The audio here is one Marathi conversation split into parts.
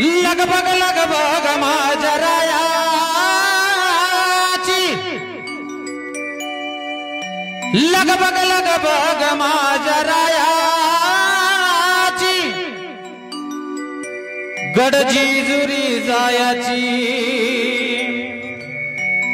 लगबग लगबग माझ्या रायाची लगबग लगबग माझ्या रायाची गडजीजुरी जायाची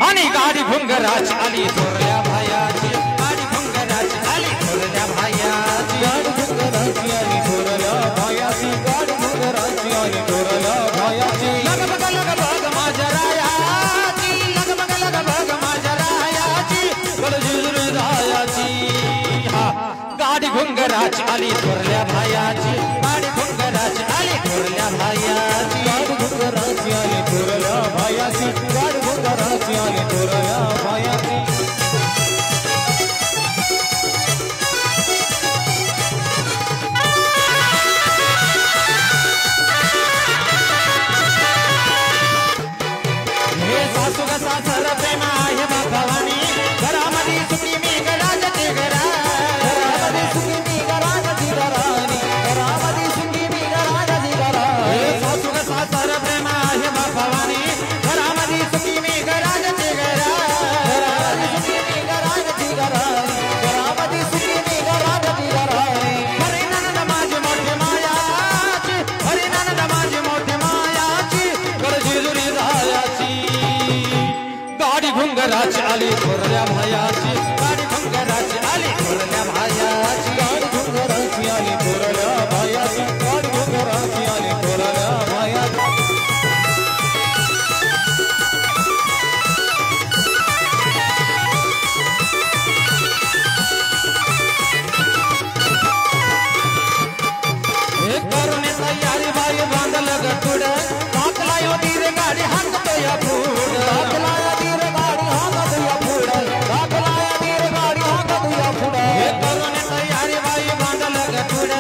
आणि गाडी भुंगराची आली थोरल्या भायाची गाडी भुंगराची आली थोरल्या भायाची गाडी भुंगराची आली थोरल्या भायाची गाडी भुंगराची आली थोरल्या भायाची लगबग लगबग माझ्या रायाची लगबग लगबग माझ्या रायाची गडजीजुरी जायाची हा गाडी भुंगराची आली थोरल्या भायाची गाडी भुंगराची आली थोरल्या भायाची गाडी भुंगराची आली थोरल्या भायाची गाडी भुंगराची आली थोरल्या भायाची हे सासू ग सासर प्रेम आहे भवानी घरामध्ये सुखी मी गराजची घरा घरामध्ये सुखी मी गराजची घरानी घरामध्ये सुखी मी गराजची घरा हे सासू ग सासर प्रेम आहे भवानी घरामध्ये सुखी मी गराजची घरा घरामध्ये सुखी मी गराजची घरानी घरामध्ये सुखी मी गराजची घरानी हरे नंद माझी मोठी मायाची हरे नंद माझी मोठी मायाची गडजीजुरी जायाची गाडी भुंगराची आली थोरल्या भायाची गाडी भुंगराची आली थोरल्या भायाची गाडी भुंगराची आली थोरल्या भायाची गाडी भुंगराची आली थोरल्या भायाची एक करुणे तयारी बाई बांधल गटुड टाकला यो धीर गाडी हाकतो या फूड टाकला या धीर गाडी हाकतो या फूड टाकला या धीर गाडी हाकतो या फूड एक करुणे तयारी बाई बांधल गटुड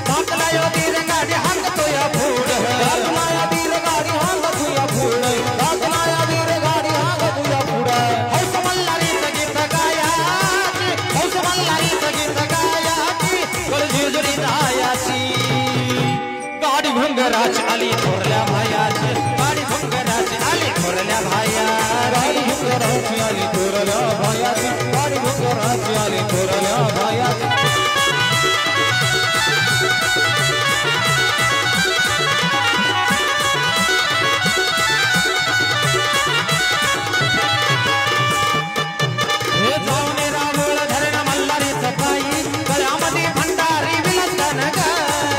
टाकला यो धीर गाडी हाकतो या फूड टाकला या धीर गाडी हाकतो या फूड टाकला या धीर गाडी हाकतो या फूड हौस मल्हारीचं गीत गायाची हौस मल्हारीचं गीत गायाची गडजीजुरी जायाची गाडी भुंगराची आली थोरल्या भायाची गाडी भुंगराची आली थोरल्या भाया गाडी भुंगराची आली थोरल्या भायाची गाडी भुंगराची आली थोरल्या भायाची हे जाऊने रामोळ धरण मल्हारीचं पायी गळ्यामध्ये भंडारी विलसन ग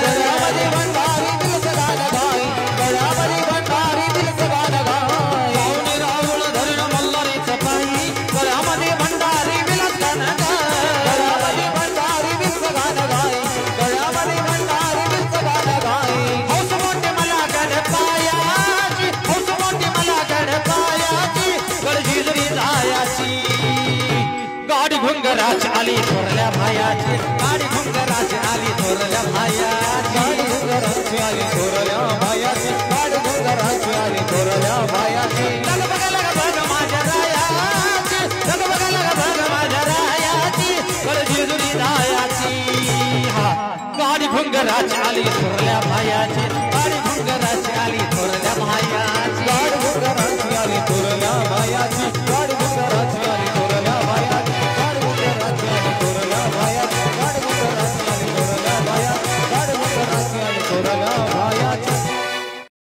गळ्यामध्ये भंडारी विलसन गाई गळ्यामध्ये भंडारी विलसन गाई जाऊने रामोळ धरण मल्हारीचं पायी गळ्यामध्ये भंडारी विलसन ग गळ्यामध्ये भंडारी विलसन गाई गळ्यामध्ये भंडारी विलसन गाई हौस मोठी मला गड पायाची हौस मोठी मला गड पायाची गडजीजुरी जायाची गाडी भुंगराची आली थोरल्या भायाची गाडी भुंगराची आली थोरल्या भायाची गाडी भुंगराची आली थोरल्या भायाची गाडी भुंगराची आली थोरल्या भायाची लगबग लगबग माझ्या रायाची लगबग लगबग माझ्या रायाची गडजीजुरी जायाची हा गाडी भुंगराची आली थोरल्या भायाची गाडी भुंगराची आली थोरल्या भायाची गाडी भुंगराची आली थोरल्या भायाची गाडी भुंगराची आली थोरल्या भायाची गाडी भुंगराची आली थोरल्या भायाची गाडी भुंगराची आली थोरल्या भायाची गाडी भुंगराची आली थोरल्या भायाची